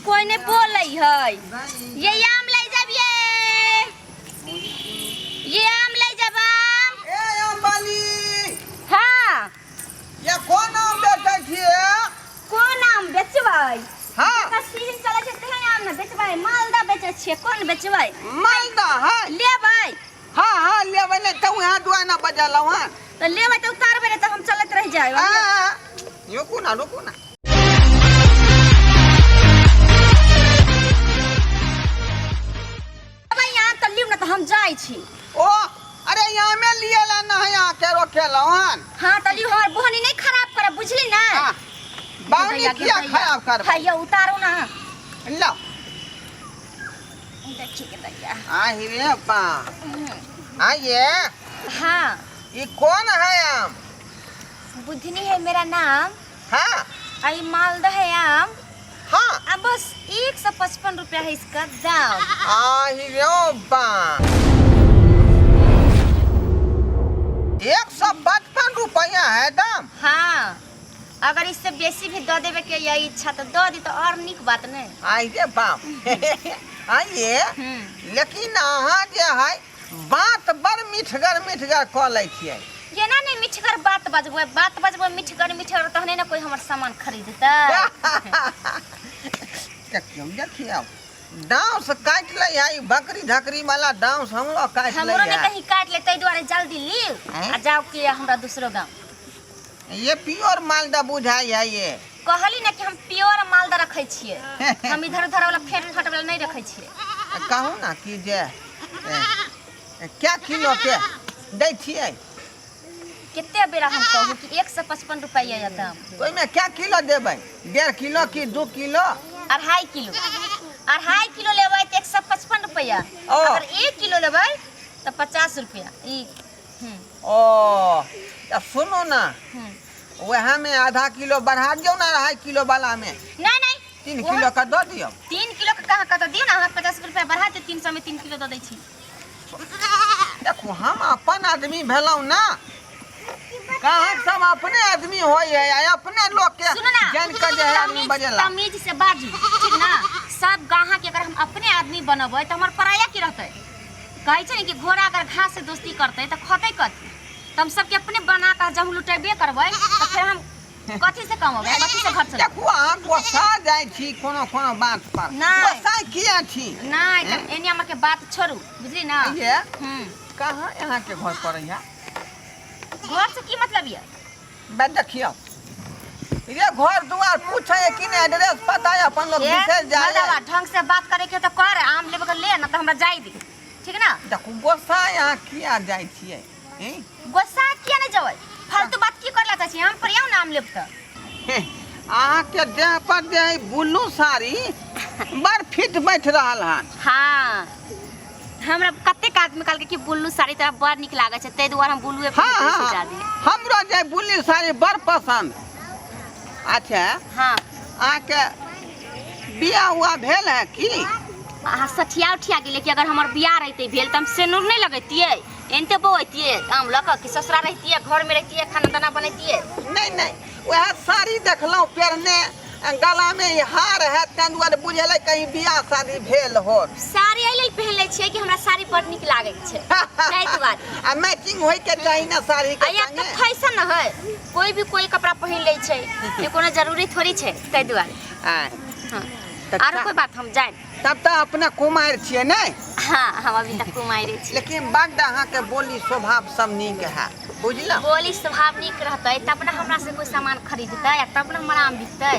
कोई नहीं बोल रही है। ये आम ले जाबिए, ये आम ले जब आम। ए आम वाली, हाँ ये कौन आम बेचै छियै? कौन आम बेचबै? हाँ का सीजन चले छै तेहन आम न बेचबै। मालदा बेचै छियै, कोन बेचबै? मालदा है। लेबै हाँ हाँ लेबै नहीं तो यहाँ दुआना बजल हन। तो लेबै तो उतारबै नहीं तो हम चलत रह जाए। रुकू ना रुकू ना। अब यहाँ तो लिउ ना तो हम जाय छी। ओ अरे यहाँ में लिए ला ना यहाँ के रोकेला हन। हाँ तो लिउ हमर बोहनी नहीं खराब कर बुझली ना। बावनी किया खराब कर? भैया उतारो ना। लो देखिए के भैया। आही रे पा आइए। हाँ ये कौन है आम? बुधनी है मेरा नाम। हाँ आई मालदा है आम। हाँ अब बस 155 रुपया है इसका दाम। आही रे पा 155 रुपया है दाम। हाँ अगर इससे बेसी भी दो देवे के यही इच्छा तो दो दी तो और निक बात नहीं। आई रे बाप आइए। लेकिन अहाँ जे है बात बड़ मीठगर कऽ लै छियै। केना नहीं मिठगर बात बजबै मिठगर तहने ना कोई हमर सामान खरीदता। देखिए डांव से काट ले है बकरी धकरी वाला डांव से हम लोग काट ले हमरो ने है। कहीं काट ले तै द्वारे जल्दी ली आ जाओ के हमरा दूसरो गांव। ये प्योर मालदा बुझाई है ये। कहली ना कि हम प्योर मालदा रखै छियै। हम इधर उधर वाला फेट फट वाला नहीं रखै छियै। कहू ना कि जे क्या किलो के दै छियै? कितने बेरा हम कहू कि 155 रुपया या दाम। ओइ में क्या किलो देबै? 1.5 किलो की 2 किलो? 2.5 किलो। 2.5 किलो लेबै तो 155 रुपया। अगर 1 किलो लेबै तो 50 रुपया। ओ सुनो ना वहाँ में आधा किलो बढ़ा दियो ना 2.5 किलो वाला में। नहीं नहीं 3 किलो का दो दियो। 3 किलो का कहाँ का तो दियो ना। अहाँ 50 रुपया बढ़ा दे 300 में 3 किलो दो दै छी। देखो हम अपन आदमी भेलौ ना। कहाँ सब अपने आदमी होय है अपने लोग के जान के जे है आदमी बजेला। तमीज से बाजू ठीक ना। सब गाहा के अगर हम अपने आदमी बनबै तो हमर पराया की रहतै। कहै छै कि घोड़ा अगर घास से दोस्ती करतै तो खतै कथी। तो हम सबके अपने बना कर जब लुटेबे करबै तो फिर हम कथी से कमबै कथी से घर चलबै। देखो अहाँ गोसा जाय छी कोनो बात पर। नहीं गोसा किया छी? नहीं तब एनी हमर के बात छोड़ू बुझली ना। ये कहाँ यहाँ के घर पर है? घर से की मतलब ये? बे देखियो ये घर दुआर पूछे कि नहीं एड्रेस पता है अपन लोग विशेष जाए। मर्दवा ढंग से बात करे के तो कर। आम लेबे के ले ना तो हमरा जाई दे ठीक ना। देखो गोसा यहाँ किया जाय छियै? गोसा किया नहीं जबै? फालतू बात की करला चाची। हम पर आउ नाम लेब त अहाँ के देह पर जे ब्लू साड़ी बड़ फिट बैठ रहल हन। हाँ हमरा कते आदमी कहल कि ब्लू साड़ी तोरा बड़ निक लागे छै तै दुआरे हम ब्लूए हाँ पहिरै छी हाँ ज्यादा। हमरो जे ब्लू साड़ी बड़ पसंद। अच्छा हाँ अहाँ के बियाह हुआ भेल है की? अहाँ सठिया उठिया गेले कि अगर हमर बियाह रहते भेल त हम सेनुर नहीं लगैतियै एनते बोइतियै आम लक कि ससुरा रहतियै घर में रहतियै खाना दाना बनैतियै। नहीं नहीं वह साड़ी देखलौ पहनने गला में हार है तै दुआरे बुझेलै कहीं बियाह शादी भेल हो। साड़ी एहि लेल पहिन लै छियै कि हमरा साड़ी बड़ निक लागै छै तै दुआरे। आ मैचिंग होय के चाही ना साड़ी के आया संगे। तो फैशन न है कोई भी कोई कपड़ा पहिन लै छै ये कोनो जरूरी थोड़ी छै तै दुआरे। हां आरो कोई बात हम जान तब तो अपना कुमार छियै नहीं। हाँ हम अभी तक कुमारी छी। लेकिन बागदा अहाँ के बोली स्वभाव सब नीक है बुझलौ। बोली स्वभाव निक रहतै तब ना हमरा से कोई सामान खरीदतै तब ना हमरा आम बिकतै।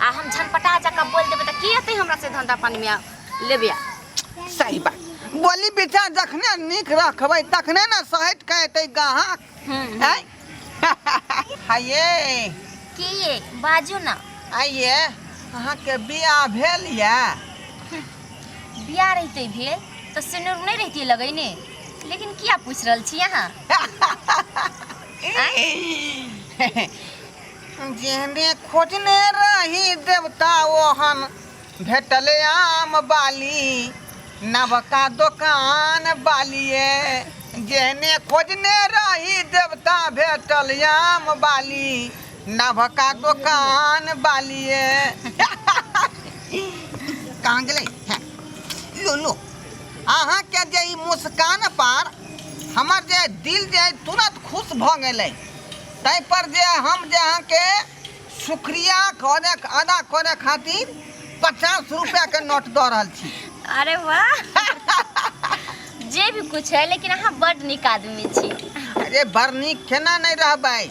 आ हम झनपटा जाके बोल देबै त की हेतै हमरा से धंधा पानी में लेबे। सही बात बोली विचार जखने नीक रखबै तखने ना सहट के एतै गाहक। हैं हाये की बाजू ना। आइए अहाँ के बियाह भेल या? बियाह रहते भेल तो सिनुर नहीं रहती लगैने लेकिन किया पूछ रहल छी यहाँ? जेहने खोजने रही देवता ओहन भेटले आम बाली नवका दुकान बालिए। जेहने खोजने रही देवता भेटल आम बाली नवका दुकान बालिए। कहाँ गेलै हैं? लो लो अहाँ के जे ई मुस्कान पर हमर जे दिल जे तुरंत खुश भ गेलै ताहि पर जे हम जे अहाँ के शुक्रिया करे अदा करे खातिर 50 रुपया के नोट दऽ रहल छी। अरे वाह जे भी कुछ है लेकिन अहाँ बड़ नीक आदमी छी। अरे बड़ नीक केना नहीं रहबै।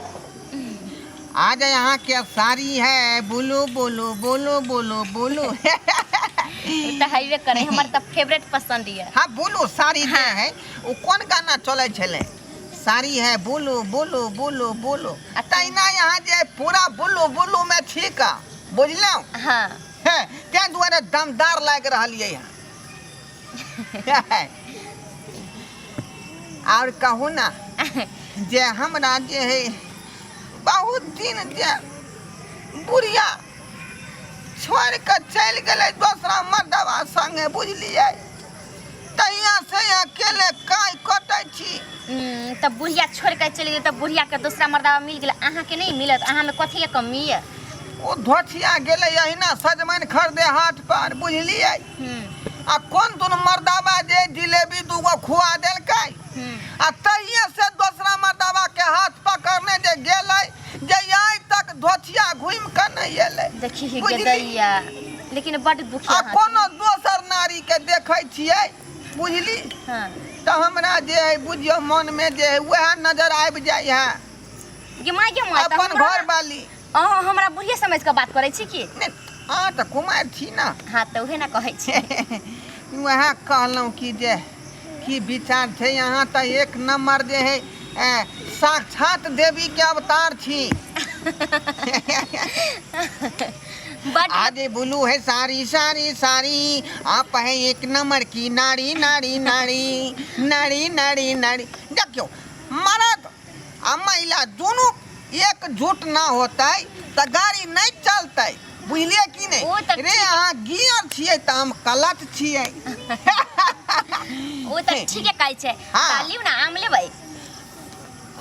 आज यहाँ के साड़ी है बोलो बोलो बोलो बोलो बोलो तो हईवे करे हमार तो फेवरेट पसंद है। हाँ बोलो साड़ी जे है वो कौन गाना चले छले साड़ी है बोलो बोलो बोलो बोलो तैना यहाँ जे पूरा बोलो बोलो में ठीक बुझलौ। हाँ ते दुआरे दमदार लाग रहलिए और कहू ना जे हमरा जे है बहुत दिन जे बुढ़िया छोड़ के चल गए दूसरा मर्दवा संगे बुझलिए तैया से अकेले काई कटै छी। तब बुढ़िया छोड़ के चली गई तब बुढ़िया के दूसरा मर्दवा मिल गया अहाँ के नहीं मिलत अहाँ में कथी के कमी है। ओ धोछिया गेले अहिना सजमन खरीदे हाट पर बुझलिए आ कौन दुन मर्दवा जे जिलेबी दूगो खुआ देलकै आ तहिए से दूसरा मर्दवा के हाथ पकड़ने जे गेलै जे आई तक धोछिया घूम के नहीं एले। देखिए गदैया लेकिन बड़ दुखी आ कोनो दोसर नारी के देखै छियै बुझली हां तो हमरा जे है बुझियो मन में जे है वह नजर आबि जाय है गे माय अपन घर वाली अहाँ हमरा बुढ़िया समझ के बात करै छी की हाँ तो कुमार छी ना। हाँ तो उहे ना कहै छी वह कहलौं कि जे की विचार छै यहाँ तो एक नंबर जे है साक्षात देवी के अवतार छी। आज बोलू है सारी सारी सारी आप है एक नंबर की नारी नारी नारी नारी नारी नारी। देखियो मर्द आ महिला दोनों एकजुट ना होता तो गाड़ी नहीं चलता बुझलिए कि नहीं रे अहाँ गियर छियै तो हम कलट छियै। वो तो ठीक है कहै छै कालियो ना आम लेबै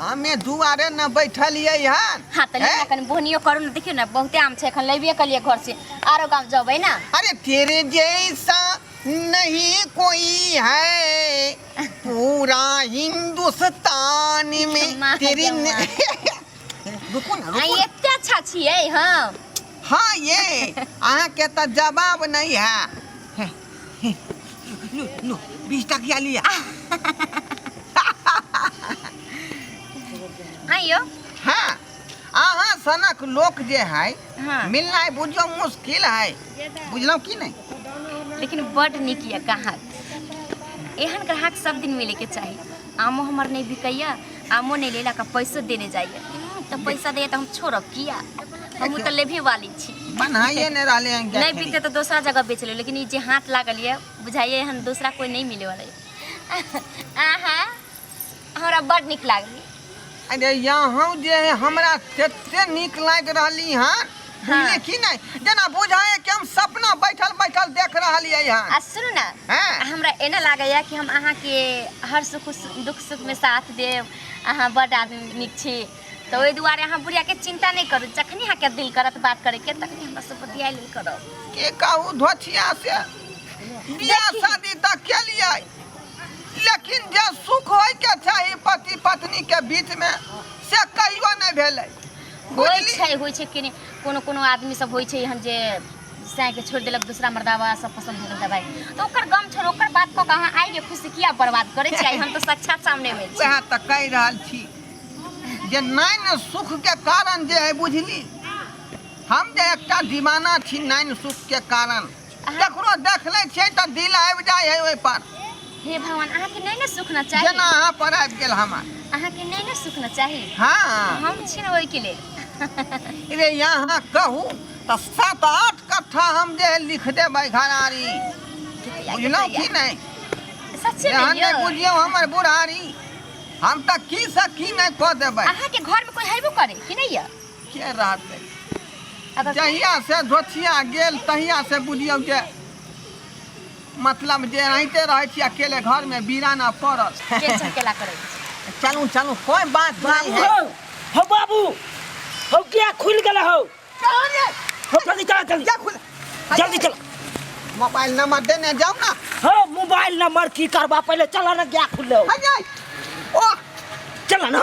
हमें दुआरे न बैठलिए हन। हाँ तो लेना कन बोनियो करू ना देखियो ना बहुते आम छै एखन लेबे कलिए घर से आरो गांव जबै ना। अरे तेरे जैसा नहीं कोई है पूरा हिंदुस्तान में तेरी रुको ना रुको ये क्या अच्छा छियै हम। हाँ ये अहाँ के तो जवाब नहीं है। लो लो 20 टकिया लिया आइयो हाँ अहाँ सनक लोक जे है हाँ। मिलना बुझो मुश्किल है बुझलौ कि नहीं। लेकिन बड़ निक ये ग्राहक एहन ग्राहक सब दिन मिले के चाहिए। आमो हमर नहीं बिकैया आमो नहीं लेला का पैसो देने जाइए तो पैसा दे तो हम छोड़ब किया हम तो लेभी वाली छी बनाइए नहीं रहले हैं नहीं बिकते तो दूसरा जगह बेच ले लेकिन ये जे हाथ लागल है बुझाइए हम दूसरा कोई नहीं मिले वाला है। आहा हमरा बड़ निक लागली। अरे यहाँ जे है हमरा तते निक लाग रहली हन बुझले कि नहीं जना बुझाए कि हम सपना बैठल बैठल देख रहलिए हन। आ सुन ना हमरा एना लागैया कि हम अहाँ के हर सुख दुख सुख में साथ देव अहाँ बड़ आदमी निक छी तो ओइ दुआरे अहाँ बुढ़िया के चिंता नहीं करू जखनी अहाँ के दिल करत बात करे के तखनी हमरा सब बतियाई लेल करो के कहू धोछिया से बियाह शादी तक के लिए लेकिन जे सुख होय के चाहिए पति पत्नी के बीच में से कहियो नहीं भेलै। होय छै कि कोनो कोनो आदमी सब होय छै हम जे साय के छोड़ देलक दूसरा मर्दावा सब पसंद हो गेल भाई तो ओकर गम छोड़ ओकर बात को कहां आई के खुशी किया बर्बाद करे छै हम तो साक्षात सामने में छी। वह त कह रहल छी जे नैन सुख के कारण जे है बुझली हम जे एकटा दीवाना छी नैन सुख के कारण ककरो देख ले छै त दिल आबि जाय है ओइ पर। हे भगवान अहाँ के नहीं ना सुख ना चाहिए जना अहाँ पर आबि गेल हमर अहाँ के नहीं ना सुख ना चाहिए। हाँ हम छी ना ओइ के लिए रे यहाँ कहू तो 7-8 कट्ठा हम जे लिख देबै घरारी बुझलौ कि नहीं। सच्चे में नहीं बुझियो हमर बुढ़ारी हम त की से की नहीं कह देबै। अहाँ के घर में कोई हेबो करे कि नहीं है के रहते जहिया से धोछिया गेल तहिया से बुझियो जे मतलब जे रहते रहे छी अकेले घर में बीराना पड़ल के चकेला करे। चलू चलू कोई बात नहीं है। हो बाबू हो क्या खुल गला हो चलो रे हो जल्दी चला जल्दी क्या खुल जल्दी चलो मोबाइल नंबर देने जाओ ना। हाँ मोबाइल नंबर की करवा पहले चला ना गया खुले हैया ओ चला ना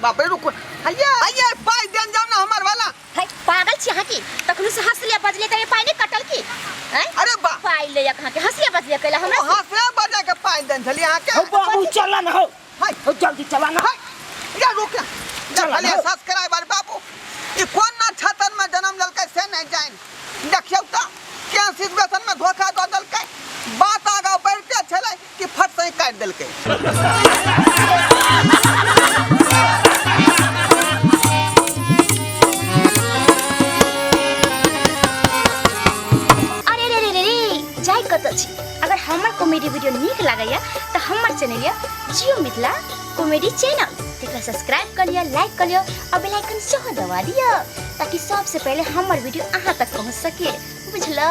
बाप रे रुको हैया हैया पाई देन जाओ ना हमार वाला। है पागल छी हां की तखनु से हंसलिया बजले त पाई नहीं कटल की हैं अरे बा पाई ले यहां के हंसिया बजलिया कैला हमरा हां से बजा के पाई देन छली यहां के। हो बाबू चला ना हो हाय हो जल्दी चला ना या रुक जा चला खाली ना। सब्सक्राइबर बाबू ई कोन ना छतन में जन्म ललकै से नहीं जाइन देखियो त क्या सिचुएशन में धोखा दऽ देलकै। बात आगा बढ़ते छलै कि फट से काट देलकै। अरे रे रे रे रे जाय कत छी। अगर हमर कॉमेडी वीडियो नीक लागैया त हमर चैनल या जियो मिथिला कॉमेडी चैनल तेकरा सब्सक्राइब कर लिया, लाइक कर लिया और बेल आइकन सेहो दबा दिया ताकि सबसे पहले हमर वीडियो अहाँ तक पहुंच सके, बुझलो।